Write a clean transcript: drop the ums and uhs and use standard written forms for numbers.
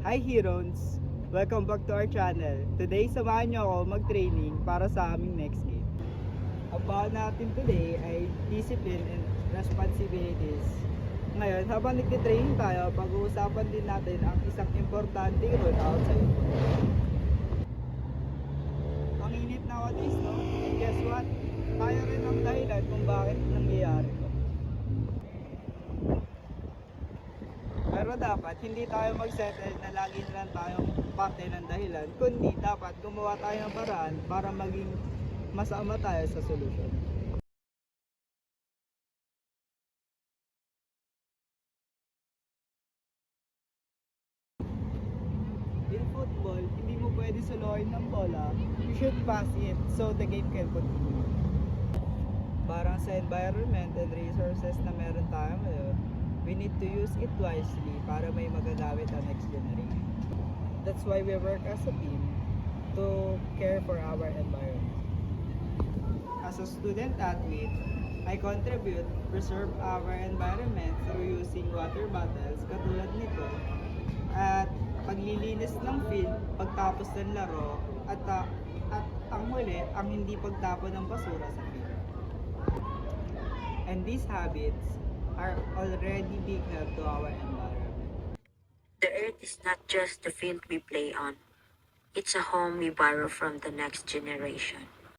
Hi Heroes! Welcome back to our channel. Today, samahan nyo ako mag-training para sa aming next game. Ang bahan natin today ay discipline and responsibilities. Ngayon, habang nagtitraining tayo, pag-uusapan din natin ang isang importante role outside. Ang init nowadays, no? And guess what? Tayo rin ang dahilan kung bakit nangyayari to. Pero dapat hindi tayo mag-settle na lagi na lang tayong parte ng dahilan, kundi dapat gumawa tayo ng paraan para maging masama tayo sa solusyon. In football, hindi mo pwede suluhin ng bola, you should pass it so the game can continue. Parang sa environment and resources na meron tayo ngayon, we need to use it wisely para may magagamit ang next generation. That's why we work as a team to care for our environment. As a student athlete, I contribute to preserve our environment through using water bottles katulad nito at paglilinis ng field pagtapos ng laro at ang huli ang hindi pagtapon ng basura sa field. And these habits are already big help to our environment. The earth is not just the field we play on. It's a home we borrow from the next generation.